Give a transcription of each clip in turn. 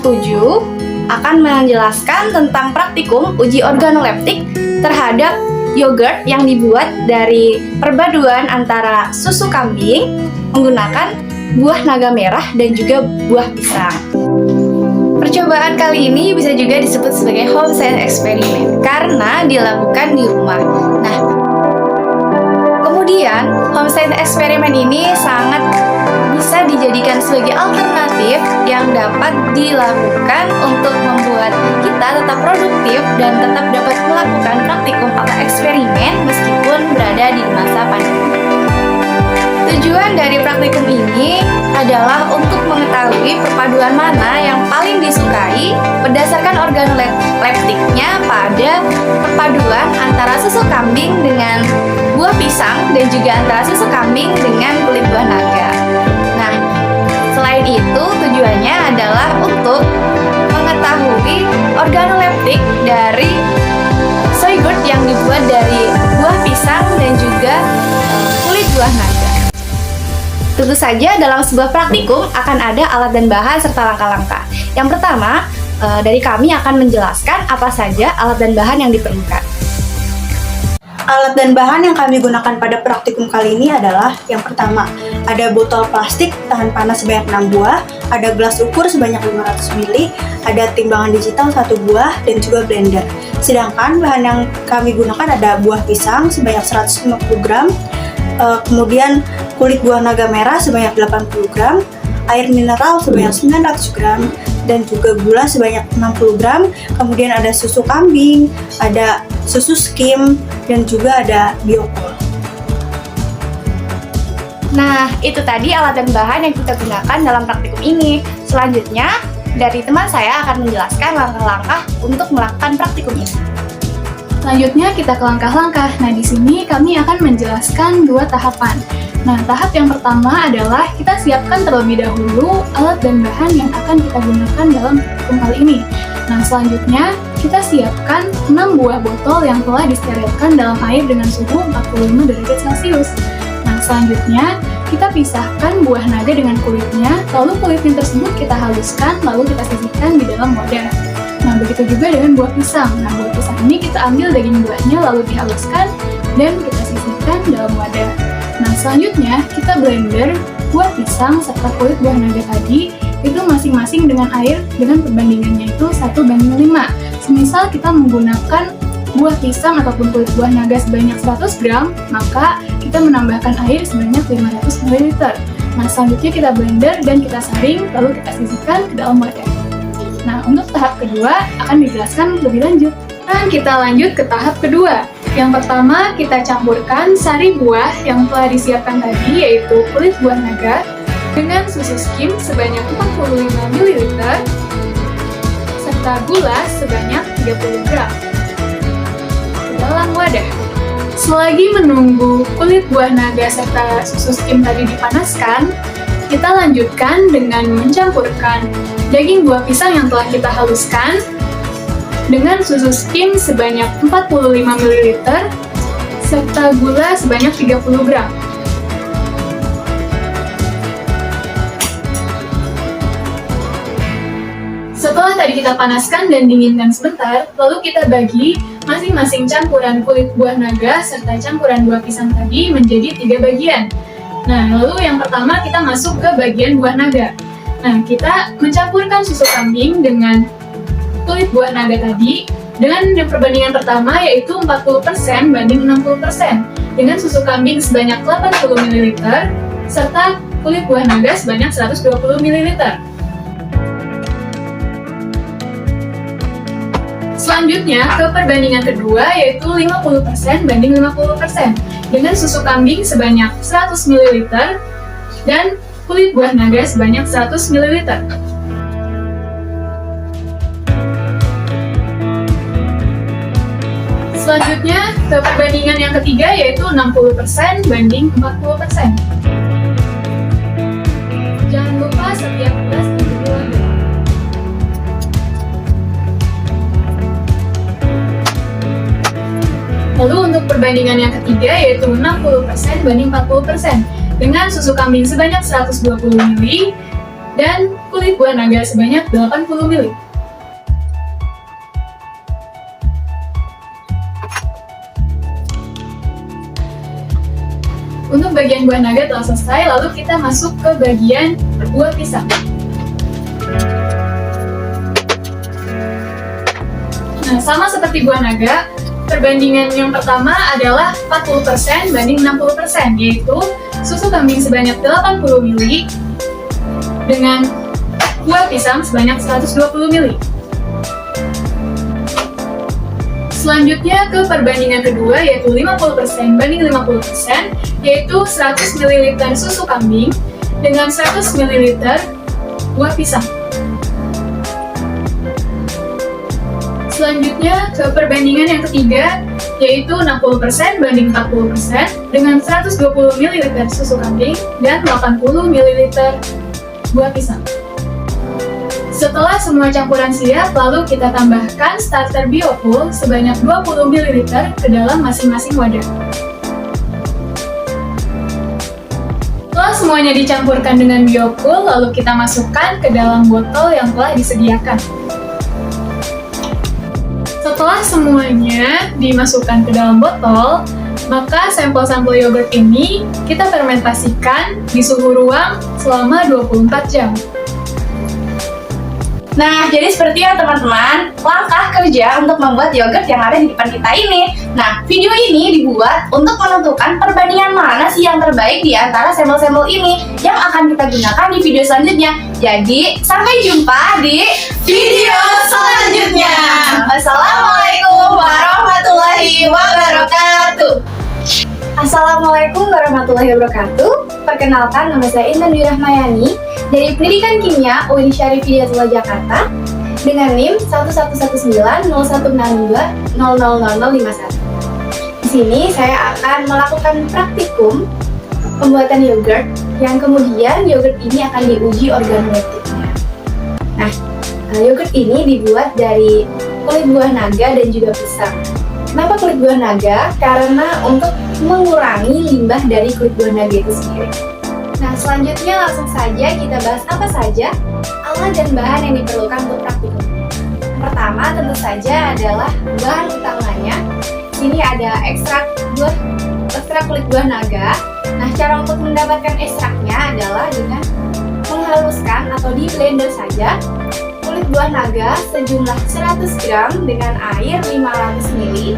7 akan menjelaskan tentang praktikum uji organoleptik terhadap yogurt yang dibuat dari perpaduan antara susu kambing menggunakan buah naga merah dan juga buah pisang. Percobaan kali ini bisa juga disebut sebagai home science experiment karena dilakukan di rumah. Nah, kemudian home science experiment ini sangat bisa dijadikan sebagai alternatif yang dapat dilakukan untuk membuat kita tetap produktif dan tetap dapat melakukan praktikum atau eksperimen meskipun berada di masa pandemi. Tujuan dari praktikum ini adalah untuk mengetahui perpaduan mana yang paling disukai berdasarkan organoleptiknya pada perpaduan antara susu kambing dengan buah pisang dan juga antara susu kambing dengan kulit buah naga. Nah, selain itu tujuannya adalah untuk mengetahui organoleptik dari soy gurt yang dibuat dari buah pisang dan juga kulit buah naga. Tentu saja dalam sebuah praktikum akan ada alat dan bahan serta langkah-langkah. Yang pertama, dari kami akan menjelaskan apa saja alat dan bahan yang diperlukan. Alat dan bahan yang kami gunakan pada praktikum kali ini adalah yang pertama, ada botol plastik tahan panas sebanyak 6 buah, ada gelas ukur sebanyak 500 ml, ada timbangan digital 1 buah, dan juga blender. Sedangkan bahan yang kami gunakan ada buah pisang sebanyak 150 gram, kemudian kulit buah naga merah sebanyak 80 gram, air mineral sebanyak 900 gram, dan juga gula sebanyak 60 gram, kemudian ada susu kambing, ada susu skim, dan juga ada biokol. Nah, itu tadi alat dan bahan yang kita gunakan dalam praktikum ini. Selanjutnya, dari teman saya akan menjelaskan langkah-langkah untuk melakukan praktikum ini. Selanjutnya kita ke langkah-langkah. Nah, di sini kami akan menjelaskan 2 tahapan. Nah, tahap yang pertama adalah kita siapkan terlebih dahulu alat dan bahan yang akan kita gunakan dalam praktikum kali ini. Nah, selanjutnya kita siapkan 6 buah botol yang telah disterilkan dalam air dengan suhu 45 derajat Celcius. Nah, selanjutnya kita pisahkan buah naga dengan kulitnya, lalu kulitnya tersebut kita haluskan, lalu kita sisihkan di dalam wadah. Nah, begitu juga dengan buah pisang. Nah, buah pisang ini kita ambil daging buahnya lalu dihaluskan dan kita sisihkan dalam wadah. Nah, selanjutnya kita blender buah pisang serta kulit buah naga tadi itu masing-masing dengan air dengan perbandingannya itu 1:5. Semisal kita menggunakan buah pisang ataupun kulit buah naga sebanyak 100 gram, maka kita menambahkan air sebanyak 500 ml. Nah, selanjutnya kita blender dan kita saring lalu kita sisihkan ke dalam wadah. Nah, untuk tahap kedua akan dijelaskan lebih lanjut. Nah, kita lanjut ke tahap kedua. Yang pertama, kita campurkan sari buah yang telah disiapkan tadi, yaitu kulit buah naga, dengan susu skim sebanyak 45 ml, serta gula sebanyak 30 gram ke dalam wadah. Selagi menunggu kulit buah naga serta susu skim tadi dipanaskan, kita lanjutkan dengan mencampurkan daging buah pisang yang telah kita haluskan dengan susu skim sebanyak 45 ml serta gula sebanyak 30 gram. Setelah tadi kita panaskan dan dinginkan sebentar, lalu kita bagi masing-masing campuran kulit buah naga serta campuran buah pisang tadi menjadi 3 bagian. Nah, lalu yang pertama kita masuk ke bagian buah naga. Nah, kita mencampurkan susu kambing dengan kulit buah naga tadi dengan perbandingan pertama yaitu 40% banding 60% dengan susu kambing sebanyak 80 ml serta kulit buah naga sebanyak 120 ml. Selanjutnya ke perbandingan kedua yaitu 50% banding 50% dengan susu kambing sebanyak 100 ml dan kulit buah naga sebanyak 100 ml. Selanjutnya ke perbandingan yang ketiga yaitu 60% banding 40%. Jangan lupa setiap gelas diisi wadah. Lalu untuk perbandingan yang ketiga yaitu 60% banding 40% dengan susu kambing sebanyak 120 ml dan kulit buah naga sebanyak 80 ml. Untuk bagian buah naga telah selesai, lalu kita masuk ke bagian buah pisang. Nah, sama seperti buah naga, perbandingan yang pertama adalah 40% banding 60%, yaitu susu kambing sebanyak 80 ml dengan buah pisang sebanyak 120 ml. Selanjutnya ke perbandingan kedua, yaitu 50% banding 50%, yaitu 100 ml susu kambing dengan 100 ml buah pisang. Selanjutnya ke perbandingan yang ketiga, yaitu 60% banding 40% dengan 120 ml susu kambing dan 80 ml buah pisang. Setelah semua campuran siap, lalu kita tambahkan starter Biocool sebanyak 20 ml ke dalam masing-masing wadah. Setelah semuanya dicampurkan dengan Biocool, lalu kita masukkan ke dalam botol yang telah disediakan. Setelah semuanya dimasukkan ke dalam botol, maka sampel-sampel yogurt ini kita fermentasikan di suhu ruang selama 24 jam. Nah, jadi seperti ya teman-teman, langkah kerja untuk membuat yogurt yang ada di depan kita ini. Nah, video ini dibuat untuk menentukan perbandingan mana sih yang terbaik di antara sampel-sampel ini yang akan kita gunakan di video selanjutnya. Jadi, sampai jumpa di video selanjutnya. Wassalamualaikum warahmatullahi wabarakatuh. Assalamualaikum warahmatullahi wabarakatuh. Perkenalkan, nama saya Intan Dwi Rahmayani dari Pendidikan Kimia UIN Syarif Hidayatullah Jakarta dengan NIM 11190162000051. Di sini saya akan melakukan praktikum pembuatan yogurt yang kemudian yogurt ini akan diuji organoleptiknya. Nah, yogurt ini dibuat dari kulit buah naga dan juga pisang. Kenapa kulit buah naga? Karena untuk mengurangi limbah dari kulit buah naga itu sendiri. Nah, selanjutnya langsung saja kita bahas apa saja alat dan bahan yang diperlukan untuk praktikum. Pertama tentu saja adalah bahan utamanya. Sini ada ekstrak kulit buah naga. Nah, cara untuk mendapatkan ekstraknya adalah dengan menghaluskan atau di blender saja kulit buah naga sejumlah 100 gram dengan air 500 ml.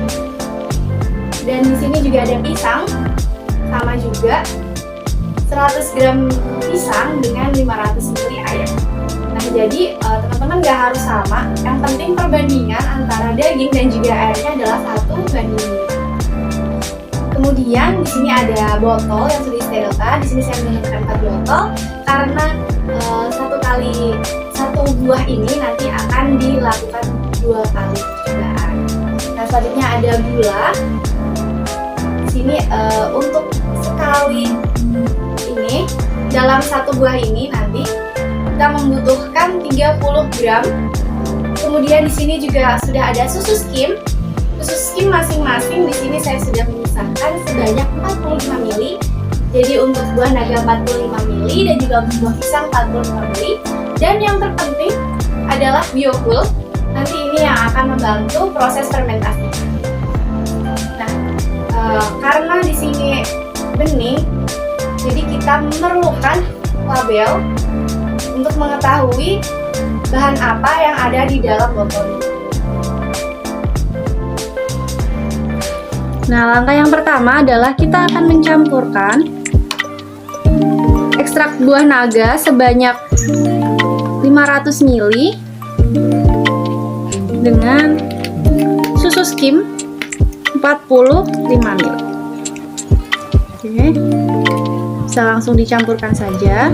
Dan di sini juga ada pisang, sama juga 100 gram pisang dengan 500 ml air. Nah, jadi teman-teman nggak harus sama. Yang penting perbandingan antara daging dan juga airnya adalah 1:5. Kemudian di sini ada botol yang sudah disterilkan. Di sini saya menggunakan 4 botol karena satu buah ini nanti akan dilakukan 2 kali percobaan. Nah, selanjutnya ada gula. Di sini untuk sekali ini dalam satu buah ini nanti kita membutuhkan 30 gram. Kemudian di sini juga sudah ada susu skim. Susu skim masing-masing di sini saya sudah memisahkan sebanyak 45 ml. Jadi untuk buah naga 45 ml dan juga buah pisang 45 ml. Dan yang terpenting adalah Biocool. Nanti ini yang akan membantu proses fermentasi. Nah, karena di sini bening, jadi kita memerlukan label untuk mengetahui bahan apa yang ada di dalam botol ini. Nah, langkah yang pertama adalah kita akan mencampurkan ekstrak buah naga sebanyak 500 ml dengan susu skim 45 ml. Oke, bisa langsung dicampurkan saja.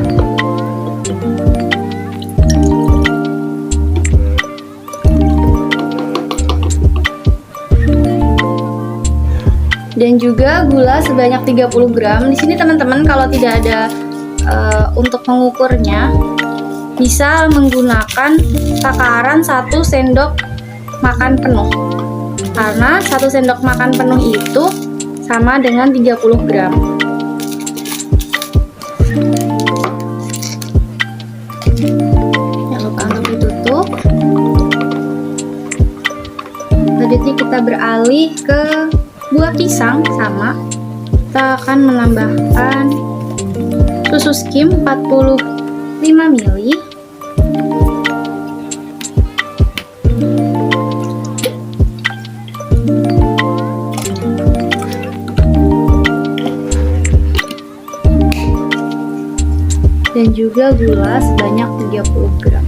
Dan juga gula sebanyak 30 gram. Di sini teman-teman kalau tidak ada untuk mengukurnya, bisa menggunakan takaran 1 sendok makan penuh. Karena 1 sendok makan penuh itu sama dengan 30 gram. Selanjutnya kita beralih ke buah pisang, sama. Kita akan menambahkan susu skim 45 ml. Dan juga gula sebanyak 30 gram.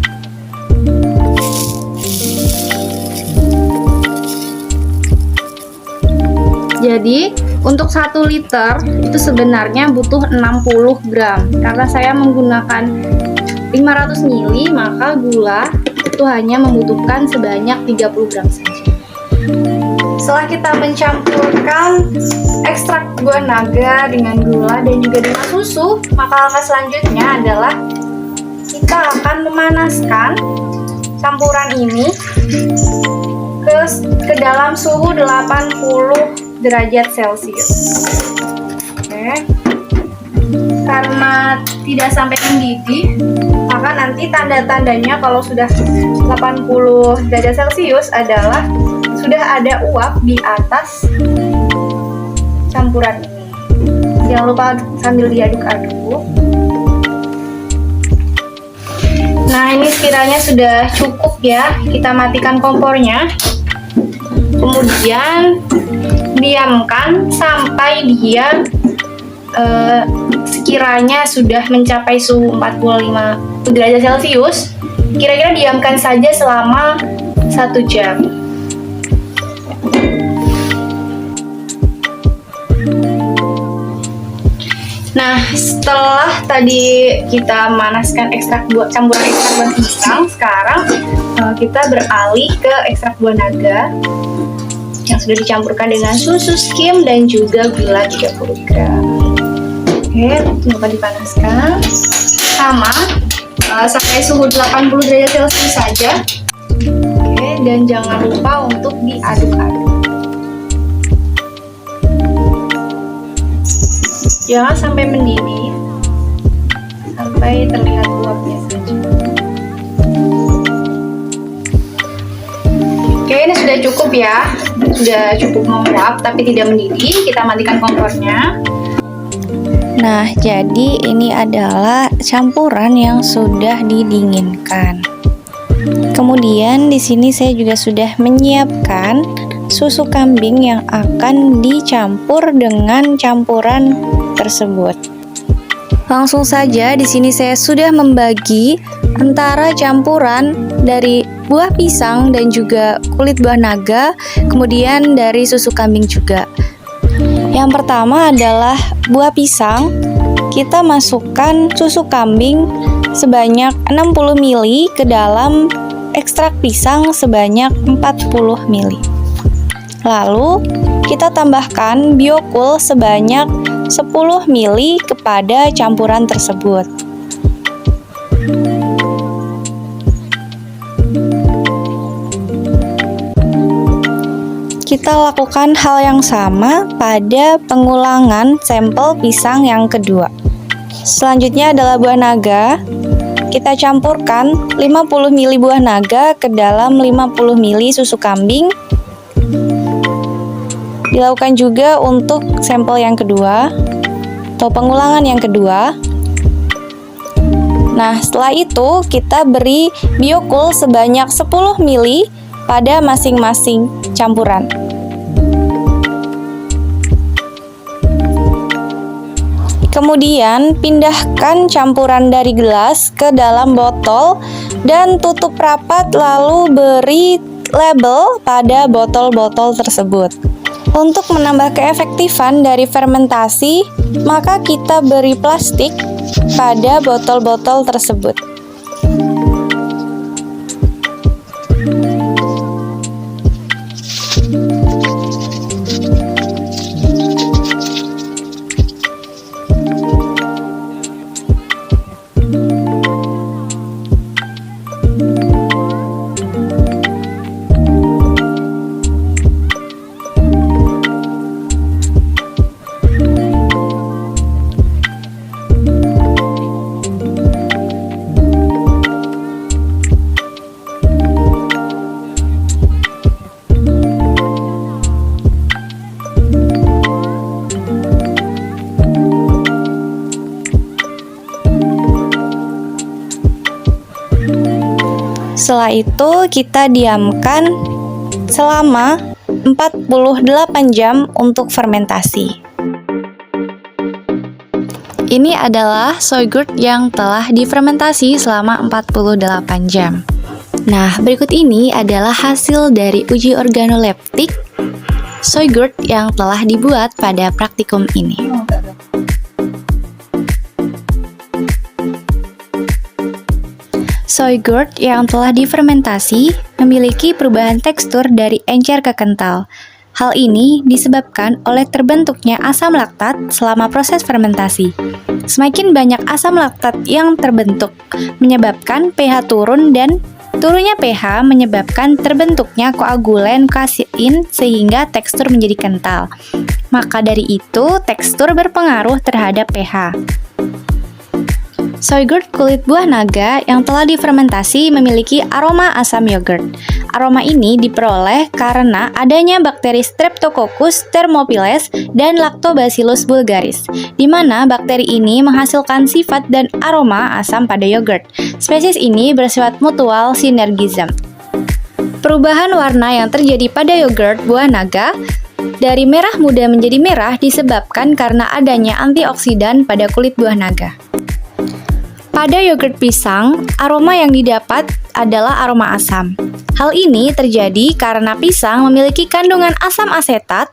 Jadi untuk 1 liter itu sebenarnya butuh 60 gram. Karena saya menggunakan 500 ml, maka gula itu hanya membutuhkan sebanyak 30 gram saja. Setelah kita mencampurkan ekstrak buah naga dengan gula dan juga dengan susu, maka langkah selanjutnya adalah kita akan memanaskan campuran ini ke dalam suhu 80 derajat Celcius. Oke. Karena tidak sampai mendidih, maka nanti tanda-tandanya kalau sudah 80 derajat Celcius adalah sudah ada uap di atas campuran ini. Jangan lupa sambil diaduk-aduk. Nah, ini sekiranya sudah cukup ya, kita matikan kompornya. Kemudian diamkan sampai dia sekiranya sudah mencapai suhu 45 derajat Celcius. Kira-kira diamkan saja selama 1 jam. Nah, setelah tadi kita manaskan campuran ekstrak buah pisang, sekarang kita beralih ke ekstrak buah naga yang sudah dicampurkan dengan susu skim dan juga gula 30 gram. Oke, coba dipanaskan sama sampai suhu 80 derajat Celcius saja. Oke, dan jangan lupa untuk diaduk-aduk. Jangan sampai mendidih, sampai terlihat uapnya saja. Oke, ini sudah cukup ya, sudah cukup menguap tapi tidak mendidih. Kita matikan kompornya. Nah, jadi ini adalah campuran yang sudah didinginkan. Kemudian di sini saya juga sudah menyiapkan susu kambing yang akan dicampur dengan campuran tersebut. Langsung saja di sini saya sudah membagi antara campuran dari buah pisang dan juga kulit buah naga, kemudian dari susu kambing juga. Yang pertama adalah buah pisang. Kita masukkan susu kambing sebanyak 60 ml ke dalam ekstrak pisang sebanyak 40 ml. Lalu kita tambahkan Biocool sebanyak 10 ml kepada campuran tersebut. Kita lakukan hal yang sama pada pengulangan sampel pisang yang kedua. Selanjutnya adalah buah naga. Kita campurkan 50 ml buah naga ke dalam 50 ml susu kambing. Dilakukan juga untuk sampel yang kedua atau pengulangan yang kedua. Nah, setelah itu kita beri Biocool sebanyak 10 ml pada masing-masing campuran. Kemudian pindahkan campuran dari gelas ke dalam botol dan tutup rapat, lalu beri label pada botol-botol tersebut. Untuk menambah keefektifan dari fermentasi, maka kita beri plastik pada botol-botol tersebut. Setelah itu kita diamkan selama 48 jam untuk fermentasi. Ini adalah soy gurt yang telah difermentasi selama 48 jam. Nah, berikut ini adalah hasil dari uji organoleptik soy gurt yang telah dibuat pada praktikum ini. Soy gurt yang telah difermentasi memiliki perubahan tekstur dari encer ke kental. Hal ini disebabkan oleh terbentuknya asam laktat selama proses fermentasi. Semakin banyak asam laktat yang terbentuk, menyebabkan pH turun, dan turunnya pH menyebabkan terbentuknya koagulen kasein sehingga tekstur menjadi kental. Maka dari itu, tekstur berpengaruh terhadap pH. Soy gurt kulit buah naga yang telah difermentasi memiliki aroma asam yogurt. Aroma ini diperoleh karena adanya bakteri Streptococcus thermophilus dan Lactobacillus bulgaris, di mana bakteri ini menghasilkan sifat dan aroma asam pada yogurt. Spesies ini bersifat mutual sinergism. Perubahan warna yang terjadi pada yogurt buah naga dari merah muda menjadi merah disebabkan karena adanya antioksidan pada kulit buah naga. Pada yogurt pisang, aroma yang didapat adalah aroma asam. Hal ini terjadi karena pisang memiliki kandungan asam asetat,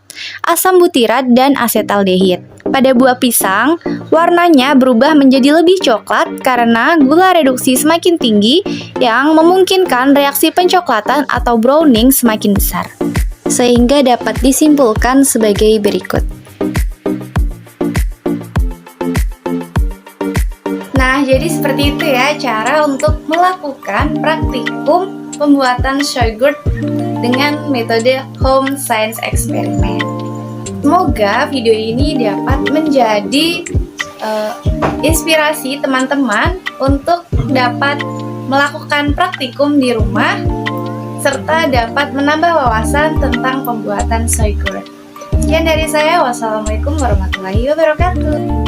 asam butirat, dan asetaldehid. Pada buah pisang, warnanya berubah menjadi lebih coklat karena gula reduksi semakin tinggi yang memungkinkan reaksi pencoklatan atau browning semakin besar. Sehingga dapat disimpulkan sebagai berikut. Nah, jadi seperti itu ya cara untuk melakukan praktikum pembuatan soy gurt dengan metode home science experiment. Semoga video ini dapat menjadi inspirasi teman-teman untuk dapat melakukan praktikum di rumah serta dapat menambah wawasan tentang pembuatan soy gurt. Sekian dari saya, wassalamualaikum warahmatullahi wabarakatuh.